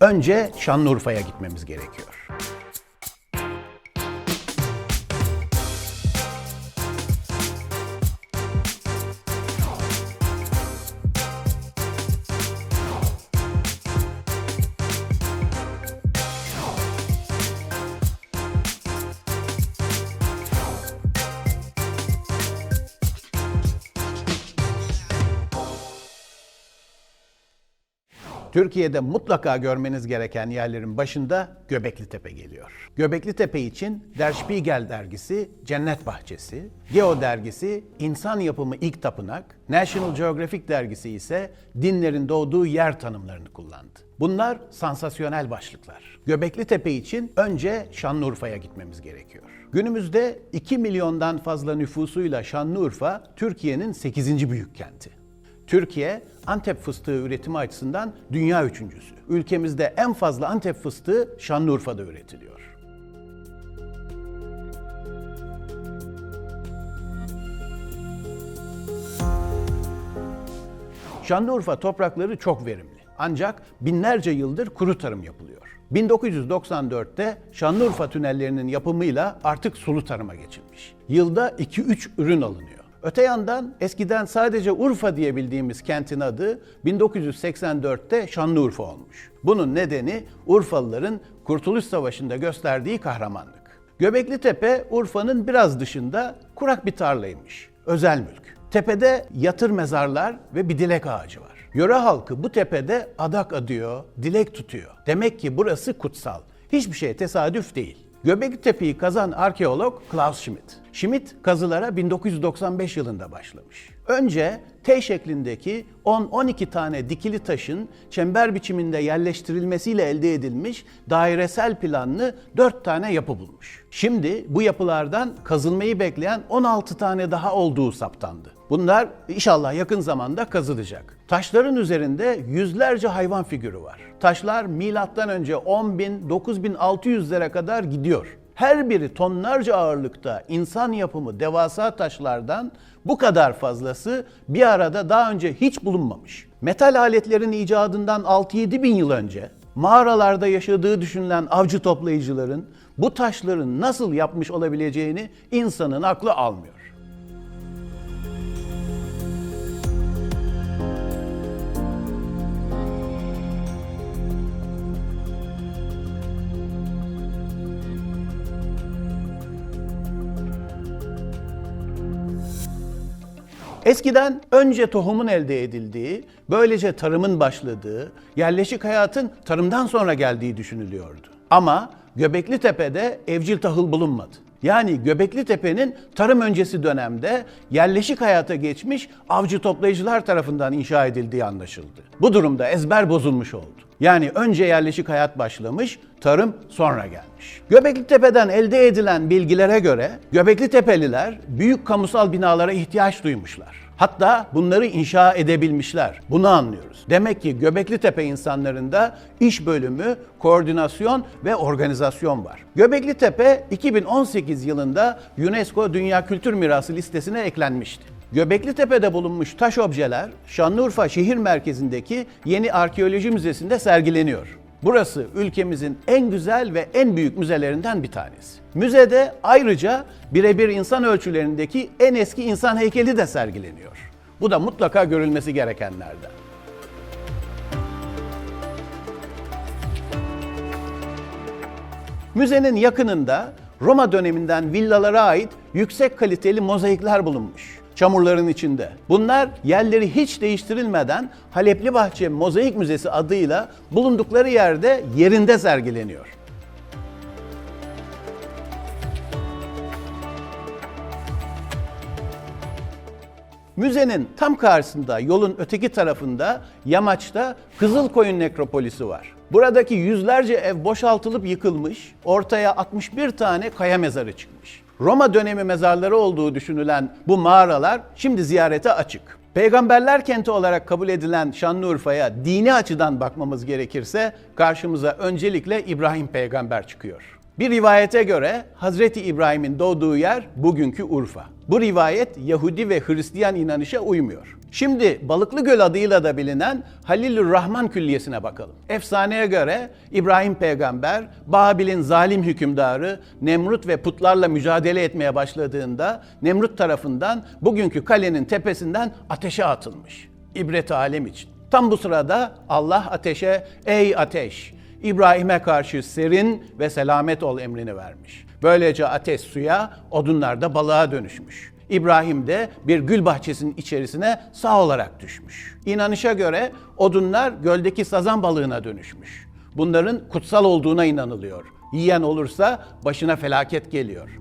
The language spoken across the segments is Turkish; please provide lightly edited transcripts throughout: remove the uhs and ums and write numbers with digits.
Önce Şanlıurfa'ya gitmemiz gerekiyor. Türkiye'de mutlaka görmeniz gereken yerlerin başında Göbeklitepe geliyor. Göbeklitepe için Der Spiegel dergisi Cennet Bahçesi, Geo dergisi İnsan Yapımı İlk Tapınak, National Geographic dergisi ise Dinlerin Doğduğu Yer tanımlarını kullandı. Bunlar sansasyonel başlıklar. Göbeklitepe için önce Şanlıurfa'ya gitmemiz gerekiyor. Günümüzde 2 milyondan fazla nüfusuyla Şanlıurfa, Türkiye'nin 8. büyük kenti. Türkiye, Antep fıstığı üretimi açısından dünya üçüncüsü. Ülkemizde en fazla Antep fıstığı Şanlıurfa'da üretiliyor. Şanlıurfa toprakları çok verimli. Ancak binlerce yıldır kuru tarım yapılıyor. 1994'te Şanlıurfa tünellerinin yapımıyla artık sulu tarıma geçilmiş. Yılda 2-3 ürün alınıyor. Öte yandan eskiden sadece Urfa diye bildiğimiz kentin adı 1984'te Şanlıurfa olmuş. Bunun nedeni Urfalıların Kurtuluş Savaşı'nda gösterdiği kahramanlık. Göbeklitepe, Urfa'nın biraz dışında kurak bir tarlaymış. Özel mülk. Tepede yatır mezarlar ve bir dilek ağacı var. Yöre halkı bu tepede adak adıyor, dilek tutuyor. Demek ki burası kutsal. Hiçbir şey tesadüf değil. Göbeklitepe'yi kazan arkeolog Klaus Schmidt. Schmidt kazılara 1995 yılında başlamış. Önce T şeklindeki 10-12 tane dikili taşın çember biçiminde yerleştirilmesiyle elde edilmiş dairesel planlı 4 tane yapı bulmuş. Şimdi bu yapılardan kazılmayı bekleyen 16 tane daha olduğu saptandı. Bunlar inşallah yakın zamanda kazılacak. Taşların üzerinde yüzlerce hayvan figürü var. Taşlar milattan önce 10.000, 9.600'lere kadar gidiyor. Her biri tonlarca ağırlıkta insan yapımı devasa taşlardan bu kadar fazlası bir arada daha önce hiç bulunmamış. Metal aletlerin icadından 6-7 bin yıl önce mağaralarda yaşadığı düşünülen avcı toplayıcıların bu taşların nasıl yapmış olabileceğini insanın aklı almıyor. Eskiden önce tohumun elde edildiği, böylece tarımın başladığı, yerleşik hayatın tarımdan sonra geldiği düşünülüyordu. Ama Göbeklitepe'de evcil tahıl bulunmadı. Yani Göbeklitepe'nin tarım öncesi dönemde yerleşik hayata geçmiş avcı toplayıcılar tarafından inşa edildiği anlaşıldı. Bu durumda ezber bozulmuş oldu. Yani önce yerleşik hayat başlamış, tarım sonra gelmiş. Göbeklitepe'den elde edilen bilgilere göre Göbeklitepeliler büyük kamusal binalara ihtiyaç duymuşlar. Hatta bunları inşa edebilmişler. Bunu anlıyoruz. Demek ki Göbeklitepe insanlarında iş bölümü, koordinasyon ve organizasyon var. Göbeklitepe 2018 yılında UNESCO Dünya Kültür Mirası listesine eklenmişti. Göbeklitepe'de bulunmuş taş objeler Şanlıurfa şehir merkezindeki Yeni Arkeoloji Müzesi'nde sergileniyor. Burası ülkemizin en güzel ve en büyük müzelerinden bir tanesi. Müzede ayrıca birebir insan ölçülerindeki en eski insan heykeli de sergileniyor. Bu da mutlaka görülmesi gerekenlerden. Müzenin yakınında Roma döneminden villalara ait yüksek kaliteli mozaikler bulunmuş. Çamurların içinde. Bunlar yerleri hiç değiştirilmeden Halepli Bahçe Mozaik Müzesi adıyla bulundukları yerde yerinde sergileniyor. Müzenin tam karşısında yolun öteki tarafında yamaçta Kızılkoyun Nekropolisi var. Buradaki yüzlerce ev boşaltılıp yıkılmış, ortaya 61 tane kaya mezarı çıkmış. Roma dönemi mezarları olduğu düşünülen bu mağaralar şimdi ziyarete açık. Peygamberler kenti olarak kabul edilen Şanlıurfa'ya dini açıdan bakmamız gerekirse karşımıza öncelikle İbrahim peygamber çıkıyor. Bir rivayete göre Hazreti İbrahim'in doğduğu yer bugünkü Urfa. Bu rivayet Yahudi ve Hristiyan inanışa uymuyor. Şimdi Balıklıgöl adıyla da bilinen Halilürrahman Külliyesi'ne bakalım. Efsaneye göre İbrahim peygamber Babil'in zalim hükümdarı Nemrut ve putlarla mücadele etmeye başladığında Nemrut tarafından bugünkü kalenin tepesinden ateşe atılmış. İbret alem için. Tam bu sırada Allah ateşe "Ey ateş, İbrahim'e karşı serin ve selamet ol" emrini vermiş. Böylece ateş suya, odunlar da balığa dönüşmüş. İbrahim de bir gül bahçesinin içerisine sağ olarak düşmüş. İnanışa göre odunlar göldeki sazan balığına dönüşmüş. Bunların kutsal olduğuna inanılıyor. Yiyen olursa başına felaket geliyor.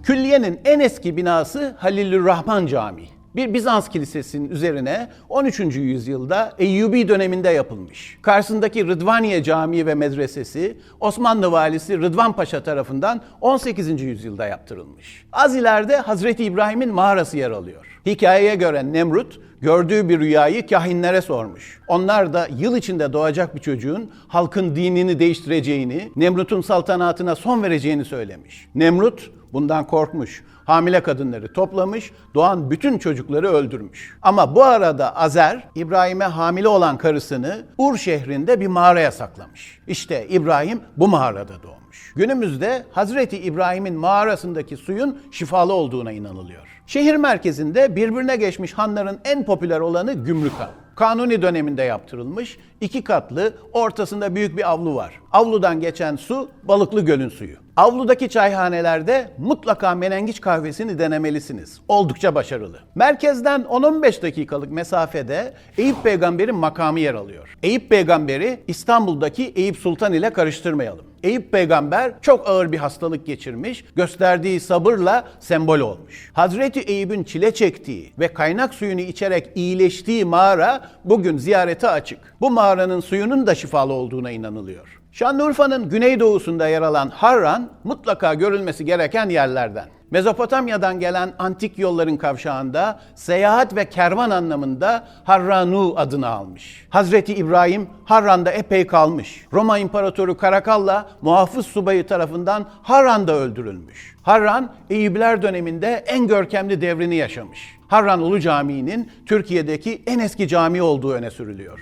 Külliyenin en eski binası Halilürrahman Camii. Bir Bizans kilisesinin üzerine 13. yüzyılda Eyyubi döneminde yapılmış. Karşısındaki Rıdvaniye Camii ve Medresesi Osmanlı valisi Rıdvan Paşa tarafından 18. yüzyılda yaptırılmış. Az ileride Hazreti İbrahim'in mağarası yer alıyor. Hikayeye göre Nemrut gördüğü bir rüyayı kahinlere sormuş. Onlar da yıl içinde doğacak bir çocuğun halkın dinini değiştireceğini, Nemrut'un saltanatına son vereceğini söylemiş. Nemrut bundan korkmuş. Hamile kadınları toplamış, doğan bütün çocukları öldürmüş. Ama bu arada Azer, İbrahim'e hamile olan karısını Ur şehrinde bir mağaraya saklamış. İşte İbrahim bu mağarada doğmuş. Günümüzde Hazreti İbrahim'in mağarasındaki suyun şifalı olduğuna inanılıyor. Şehir merkezinde birbirine geçmiş hanların en popüler olanı Gümrükhan. Kanuni döneminde yaptırılmış, 2 katlı, ortasında büyük bir avlu var. Avludan geçen su Balıklıgöl'ün suyu. Avludaki çayhanelerde mutlaka menengiç kahvesini denemelisiniz. Oldukça başarılı. Merkezden 10-15 dakikalık mesafede Eyüp Peygamber'in makamı yer alıyor. Eyüp Peygamber'i İstanbul'daki Eyüp Sultan ile karıştırmayalım. Eyüp Peygamber çok ağır bir hastalık geçirmiş, gösterdiği sabırla sembol olmuş. Hazreti Eyüp'ün çile çektiği ve kaynak suyunu içerek iyileştiği mağara bugün ziyarete açık. Bu mağaranın suyunun da şifalı olduğuna inanılıyor. Şanlıurfa'nın güneydoğusunda yer alan Harran mutlaka görülmesi gereken yerlerden. Mezopotamya'dan gelen antik yolların kavşağında seyahat ve kervan anlamında Harranu adını almış. Hazreti İbrahim Harran'da epey kalmış. Roma İmparatoru Karakalla muhafız subayı tarafından Harran'da öldürülmüş. Harran, Eyyubiler döneminde en görkemli devrini yaşamış. Harran Ulu Camii'nin Türkiye'deki en eski cami olduğu öne sürülüyor.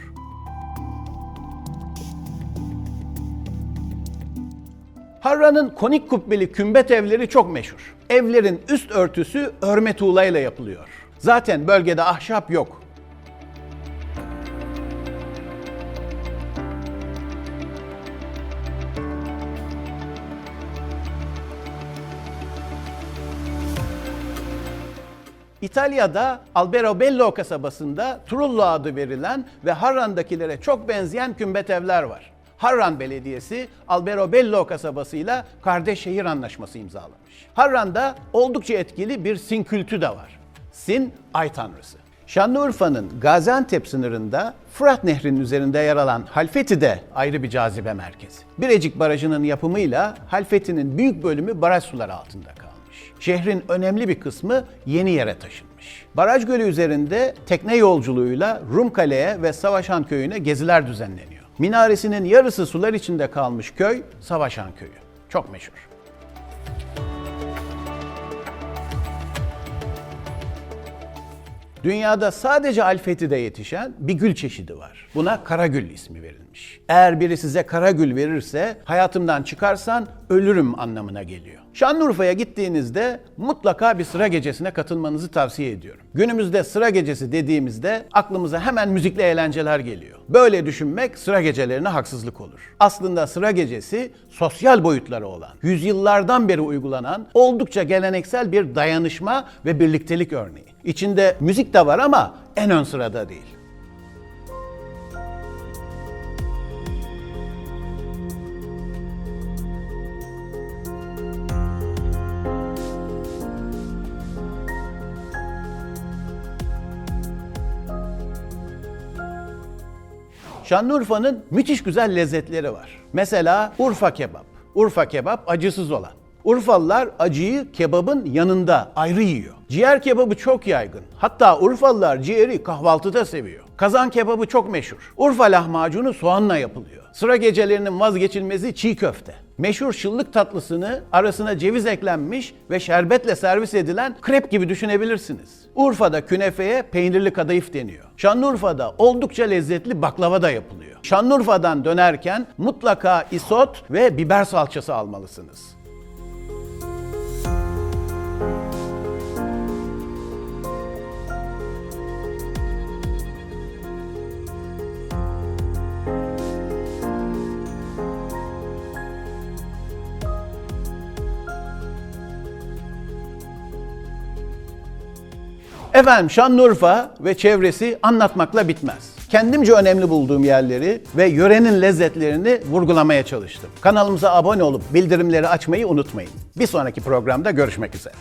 Harran'ın konik kubbeli kümbet evleri çok meşhur. Evlerin üst örtüsü örme tuğlayla yapılıyor. Zaten bölgede ahşap yok. İtalya'da Alberobello kasabasında Trullo adı verilen ve Harran'dakilere çok benzeyen kümbet evler var. Harran Belediyesi Alberobello kasabasıyla kardeş şehir anlaşması imzalamış. Harran'da oldukça etkili bir Sin kültü de var. Sin, ay tanrısı. Şanlıurfa'nın Gaziantep sınırında Fırat Nehri'nin üzerinde yer alan Halfeti de ayrı bir cazibe merkezi. Birecik Barajı'nın yapımıyla Halfeti'nin büyük bölümü baraj suları altında kalmış. Şehrin önemli bir kısmı yeni yere taşınmış. Baraj gölü üzerinde tekne yolculuğuyla Rumkale'ye ve Savaşan Köyü'ne geziler düzenleniyor. Minaresinin yarısı sular içinde kalmış köy Savaşan Köyü. Çok meşhur. Dünyada sadece Halfeti'de yetişen bir gül çeşidi var. Buna karagül ismi verilmiş. Eğer biri size karagül verirse hayatımdan çıkarsan ölürüm anlamına geliyor. Şanlıurfa'ya gittiğinizde mutlaka bir sıra gecesine katılmanızı tavsiye ediyorum. Günümüzde sıra gecesi dediğimizde aklımıza hemen müzikli eğlenceler geliyor. Böyle düşünmek sıra gecelerine haksızlık olur. Aslında sıra gecesi sosyal boyutları olan, yüzyıllardan beri uygulanan oldukça geleneksel bir dayanışma ve birliktelik örneği. İçinde müzik de var ama en ön sırada değil. Şanlıurfa'nın müthiş güzel lezzetleri var. Mesela Urfa kebap. Urfa kebap acısız olan. Urfalılar acıyı kebabın yanında ayrı yiyor. Ciğer kebabı çok yaygın. Hatta Urfalılar ciğeri kahvaltıda seviyor. Kazan kebabı çok meşhur. Urfa lahmacunu soğanla yapılıyor. Sıra gecelerinin vazgeçilmezi çiğ köfte. Meşhur şıllık tatlısını arasına ceviz eklenmiş ve şerbetle servis edilen krep gibi düşünebilirsiniz. Urfa'da künefeye peynirli kadayıf deniyor. Şanlıurfa'da oldukça lezzetli baklava da yapılıyor. Şanlıurfa'dan dönerken mutlaka isot ve biber salçası almalısınız. Efendim Şanlıurfa ve çevresi anlatmakla bitmez. Kendimce önemli bulduğum yerleri ve yörenin lezzetlerini vurgulamaya çalıştım. Kanalımıza abone olup bildirimleri açmayı unutmayın. Bir sonraki programda görüşmek üzere.